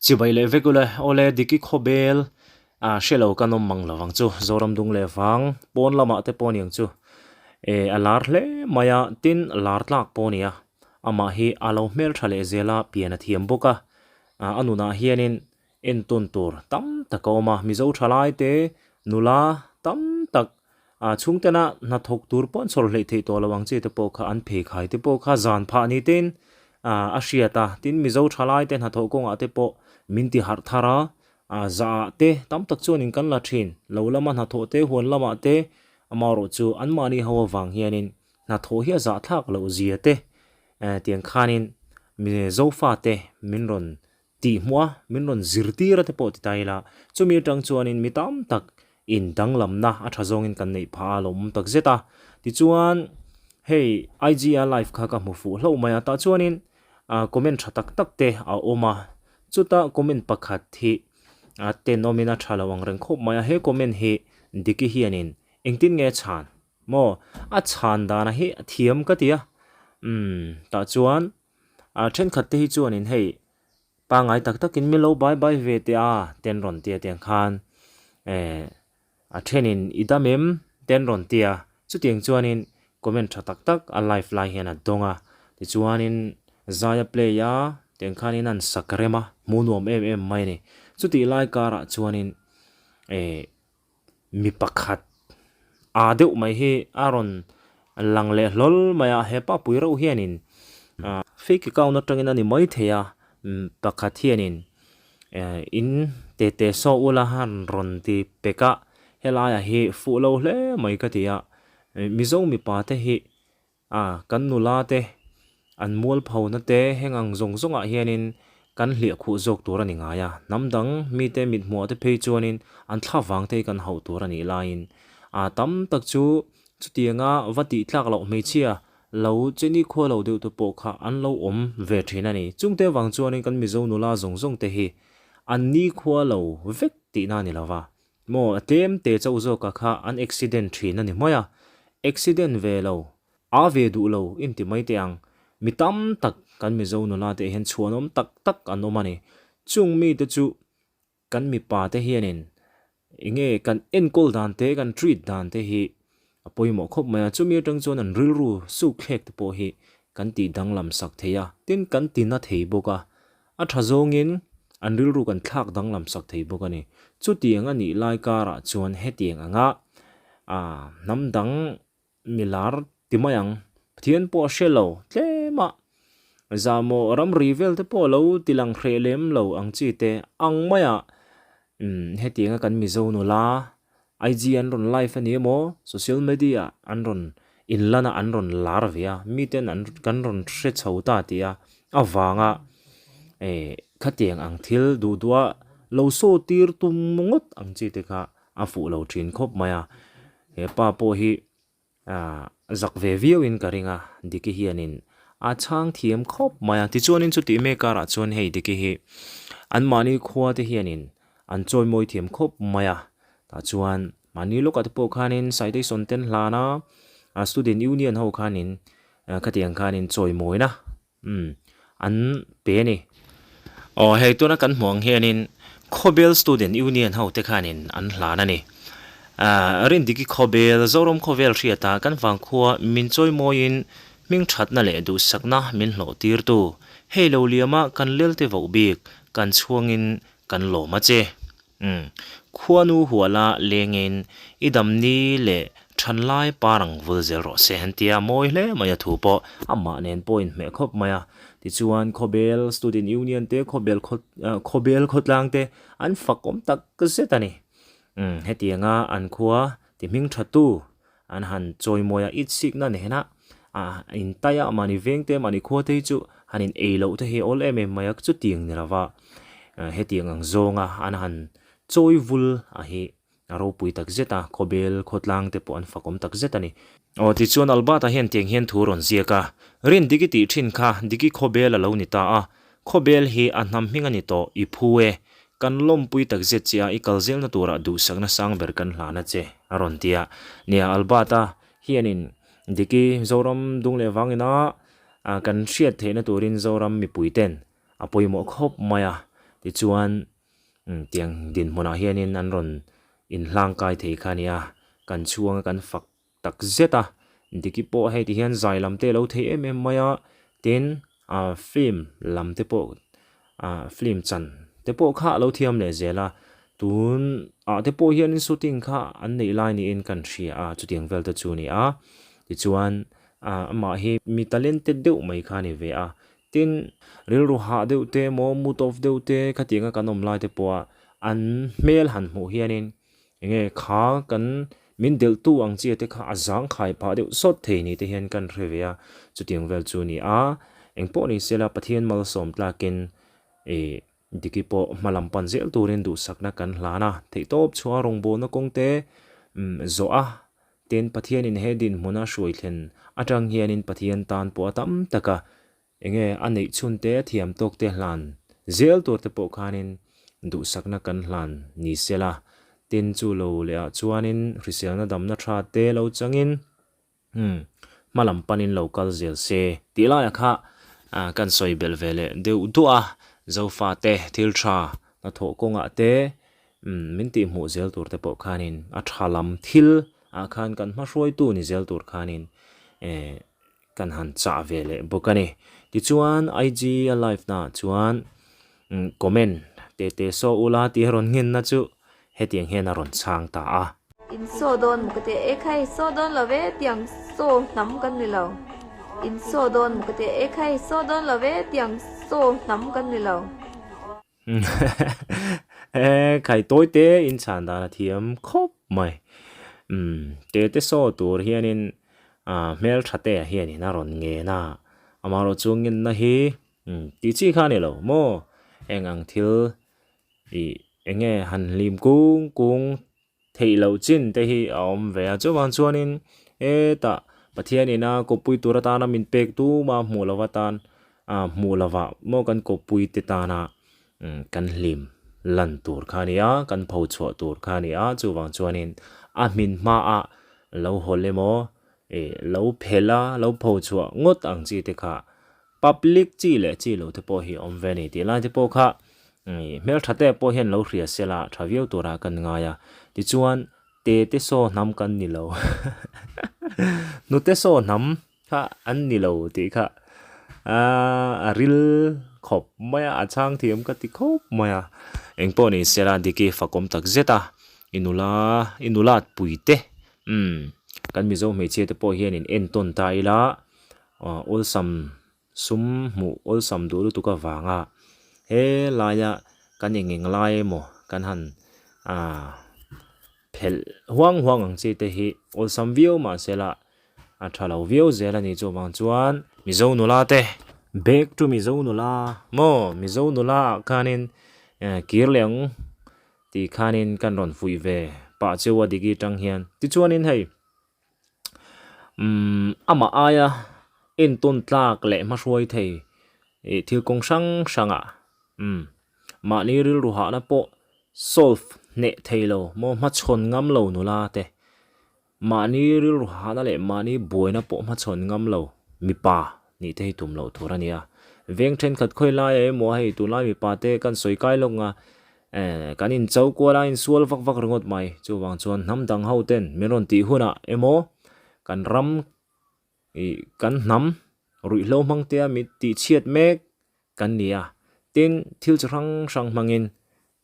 chỉ vậy lệ vekule ole diki khawbel shelo kanom mang lawang chu zoram dung le wang pon lama te pon yang chu alar hle maya tin lar tlak ponia ama hi alo mel thale zela piana thiam boka anuna hianin en ton tur tam takoma mizo thalai te nula tam tak chungtena na thok tur pon sol hlei thei to lawang che te po kha an phe khai te po kha zan pha ni ten ashiata tin mizo thalai te na thokong ate po minti har thara za te tam tak chuan in kan la thin lo lama na tho te hon lama te amaro chu an mani hawa wang hianin na tho hi za thak lo zia te tiang khanin mi zo fa te min ron ti hwa min ron zirti ra te po ti taila chumi tang chuan in mi tam tak in danglam na a thazong in kan nei pha lom tak zeta ti chuan hey IGR live kha ka mu fu hlo maya ta chuan in comment thatak tak te a oma chuta comment pakhat thi te nomina thalawang reng khop maya he comment he diki hianin engtin nge chan mo a chan dana hi thiam ka tia ta chuan then khat te hi chuan in hei pa ngai tak takin mi lo bye bye ve te ten ron tia tiang khan thenin idamem ten ron tia chu tiang chuan in comment thatak tak a live lai hian a donga ti chuan in zaya play ya tiang khan in an sakrema munom em mai ni chu ti lai kara chuan in mi pakhat deuh mai hi aron langle hlol maya hepa puiro hianin fake account na tangin ani mai theya pakhat hianin in tete so ula han ron ti peka helaya hi fulo hle mai ka tia mizo mi pa te hi kan nula te an mol phau na te hengang zong zonga hianin kan hlia khu zok tur ani nga ya namdang mi te mit mo te phei chuanin an thla wang te kan hau tur ani lain tam tak chu chutianga vati thlak lo mei chia lo cheni kho lo deu to po kha an lo om ve thin ani chungte wang chuanin kan mizo nula zong zong te hi an ni kho lo vek ti na ni lawa mo atem te chau zo ka kha an accident thin ani moya accident ve lo ve du lo in ti mai te ang mi tam tak kan mizo nula te hen chuanom tak tak an omani chung mi te chu kan mi pa te hianin enge kan enkol dan te kan treat dan te hi apoimo khop maya chumi tang chon an rilru su khlek te po hi kan ti danglam sak theya tin kan ti na thei boka a thazongin an rilru kan thak danglam sak thei boka ni chu tiang ani lai kara chuan he tiang anga namdang milar timayang thian po shelo tlema zamo ram rivel te po lo tilang khrelem lo ang chi te ang maya he tianga kan mizo no la IGN ron live ani mo social media anron inlana anron larvia miten an kan ron thre chhota tia awanga khatiang ang thil du dua lo so tir tum mongot ang chi te kha afu lo thin khop maya he pa po hi zak ve view in karinga diki hianin chang thiam khop maya ti chuanin chu ti me kara chuan hei diki hi an mani khwa te hianin an choi moi thiam khop maya ta chuan mani lokat po khanin saidei sonten hlana student union ho khanin khatiang khanin choi moi na an pe ni hei to na kan hmuang hianin khawbel student union ho te khanin an hlana ni rin diki khawbel zorom khawbel riata kan wang khuwa min choi moin ming thatna le du sakna min hlo tir tu hei lo liama kan lelte vo bik kan chuangin kan lo ma che khuanu huala lengin idamni le thanlai parang vulzel ro se hantia moi hle maya thu po amma nen point me khop maya ti chuan khawbel student union te khawbel khotlang te an fakom tak ka setani hetianga an khuwa ti ming thatu an han choi moya it sik na nehna in taya mani vengte mani khote chu hanin eilo te he ol em mayak chu tiang nirawa hetiang ang zonga an han choi vul hi aro pui tak zeta khawbel khotlang te po an fakom tak zetani ti chuan albata hian tiang hian thuron ziaka rin diki ti thin kha diki khawbel alo ni ta khawbel hi anham hingani to I phuwe kan lom pui tak zet chia I kalzel na tura du sakna sang ber kan hlana che aron tia nia albata hianin diki zoram dungle wangina kan hriat theina turin zoram mi puiten apoimo khop maya ti chuan tiang din hmona hianin an ron in hlang kai thei khania kan chuang kan fak tak zeta diki po hei ti hian zai lam te lo thei em maya tin film lam te po film chan te po kha lo thiam le zela tun te po hian shooting kha an nei lai ni in kan thria chu tiang vel ta chu ni ti chuan ama hi mi talented deuh mai kha ni ve tin ril ru ha deuh te mo mut of deuh te khatinga kanom lai te po an mel han mu hianin enge kha kan min del tu ang chi te kha azang khai pa deuh sot thei ni te hian kan revia chu tiang vel chu ni engpo ni sela pathian mal som tlakin diki po malam pan zel turin du sakna kan hlana thei top chua rong bo na kongte zo ten pathian in hedin muna shuai thlen atang hianin pathian tan po tam taka enge anei chun te thiam tok te hlan zel tur te po khanin du sakna kan hlan ni sela tin chu lo le chuanin risel na dam na tha te lo changin malam panin local zel se tila ya kha kan soi bel vele deu dua zo fa te thil tha na tho konga te min ti mu zel tur te po khanin a thalam thil khan kan ma roi tu ni zel tur khanin kan han cha vele bokani ti chuan IG live na chuan comment te so ula ti ron ngin na chu hetiang hen a ron chang ta in so don mukate ekhai so don love tiang so nam kan ni lo in so don mukate ekhai so don love tiang so nam kan ni lo khai toi te in chan da thiam khop mai te so tur hianin mel thate hianin na ron nge na amaro chungin na hi ti chi kha ni lo mo engang thil enge han lim kung thei lo chin te hi om ve a chuan chuanin ta pathian ina ko pui turata na min pek tu ma mulawatan mulawa mo kan ko pui te ta na kan lim lan tur khania kan pho chho tur khania chuwang chuanin min ma lo holemo lo phela lo pho chho ngot ang chi te kha public chi le chi lo te po hi om ve ni ti la te po kha mel thate po hen lo hria sela thaviau tura kan ngaya ti chuan te so nam kan ni lo nu te so nam kha an ni lo ti kha ril khop maya achang thiam ka ti khop maya engpo ni sela diki fakom tak zeta inulat puite kan mi zo me che te po hian in en ton ta ila ol sam sum mu ol sam du tu ka wanga he laya kan engeng lai mo kan han phel huang ang che te hi ol sam view ma sela thalo view zela ni chu wang chuan mi zo nula te back to mi zo nula mo mi zo nula kanin kirleng ti khanin kan ron fui ve pa chewa digi tang hian ti chuanin hei ama aya in ton tlak le ma hruai thei thil kong sanga ma ni ril ru ha na po solve ne thailo mo ma chon ngam lo nula te ma ni ril ru ha na le ma ni boina po ma chon ngam lo mi pa ni te tum lo thorania veng then khat khoi lai mo hei tu lai mi pa te kan soi kai longa kan in chau ko la in sual vak ringot mai chu wang chuan nam dang ho ten meron ti huna emo kan ram kan nam rui lo mang te mi ti chiat mek kan nia tin thil sang mangin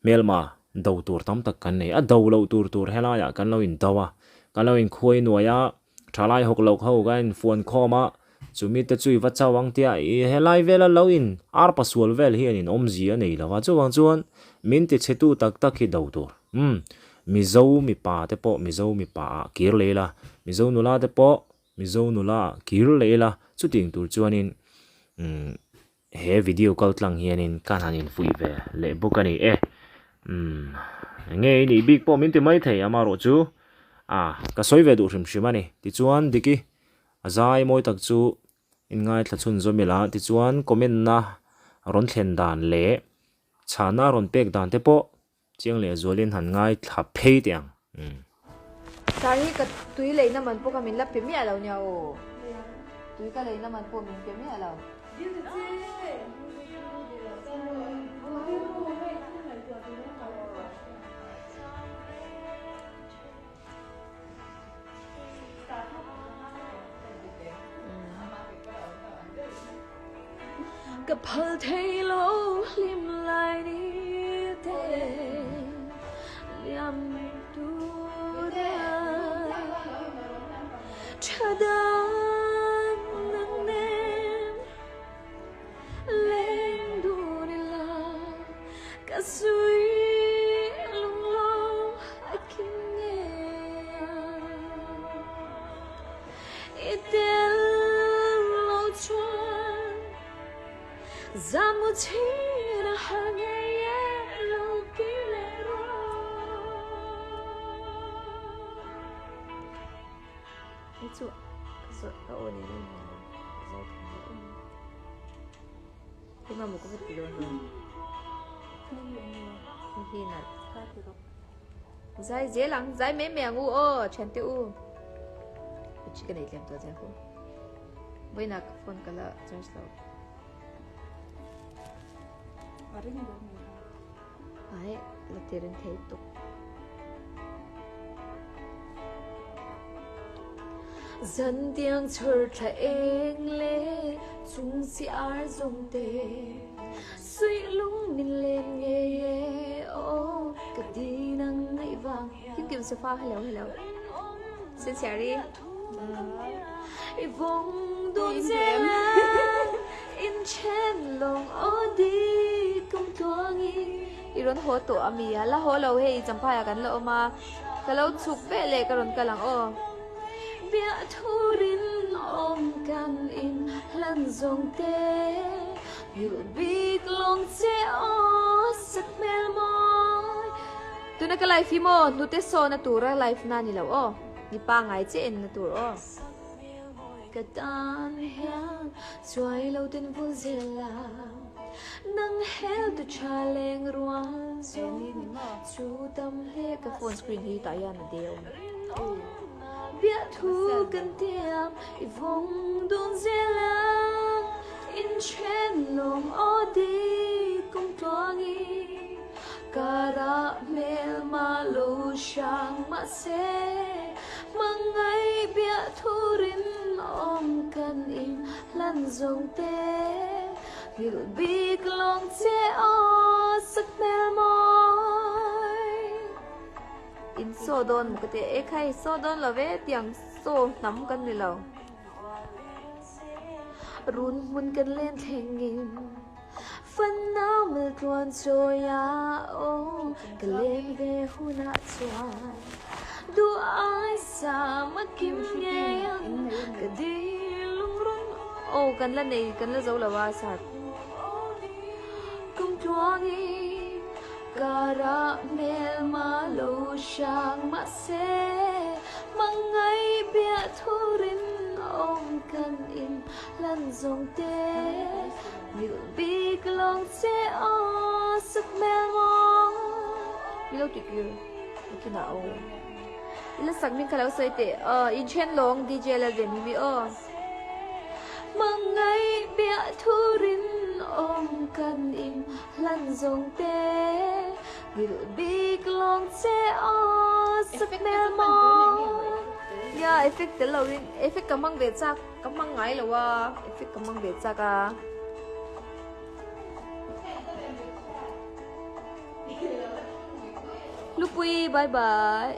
melma do tur tam tak kan nei a do lo tur hela ya kan lo in dawa kan lo in khoi nuaya thalai hok lo ho gan phone khoma chumi te chui wa chawang tia helai vela lo in ar pasual vel hian in omzi a nei lawa chuwang chuan min te chetu tak hi do tur mi zo mi pa te po mi zo mi pa kir lela mi zo nula te po mi zo nula kir lela chu ting tur chuanin he video call tlang hianin kan hanin fui ve le bokani nge ni big po min te mai thei amaro chu ka soi ve du hrim hrimani ti chuan diki azai moi tak chu in ngai thachun zomila ti chuan comment na ron thlen dan le chana ron pek dan te po chiang le zolin han ngai tha phei tiang sari ka tui lei na man po ka min la pe mi alo nya o tui ka lei na man po min pe mi alo phật thấy lâu lim lại đi thế liam tu ra cha dan nang nem lên đu đi la cả suy lung lâu akin nghe itel lo chuan Giam một chi là hàng ngày lâu kỹ lệ rồi itu kau ni cuma muka betul ni nak zai dễ lắm zai mấy mẹ ngu chen tiêu chỉ cái này làm tôi thấy không bây giờ phone cái là charge đâu ai là tiền thấy tục dân tiếng chờ trẻ eng lệ chúng si ar dùng tê suy lung mình lên nghe ô cái đi năng ngậy vàng kim kim sofa hello xin chào đi vòng đôi dễ in chen lòng ở đi công toang iron ho to amia la ho lo he champaya kan lo ma kalau chuk be le karon kalang bia turin kan in lan zong te you big long che sak mel moi tu na ka life mo nu te so na tura life na ni lo ni pa ngai che en na tur ka tan hian chuai lo tin vul zela nang hel tu chaleng ruan chu tam he ka phone screen hi ta ya na deu bia thu kan tiam I vong don zela in chen long odi kong toangi caramel malo shang ma se mangai bia thurin kan in lan zong te you'll be long te sak mel moi in so don một cái e khai so don là về tiếng so nắm cần đi lâu run mun cần lên thành nghìn phần nào mưa tuôn trôi cần lên về hu na chuan du ai sa mắt kim nghe cần đi lung rung cần lên này cần lên dấu là ba sạt công chúa đi caramel malo shang ma se mangai bia thurin kan in lan zong te you big long te sak mel mo bilo tikir kina ila sak min kalau sai te in chen long dj la dem mi mangai bia thurin kan in lan zong te will be long te sak mel mo ya effect lo rin effect kamang ve cha kamang ngai lo wa effect kamang ve cha ka lupui bye bye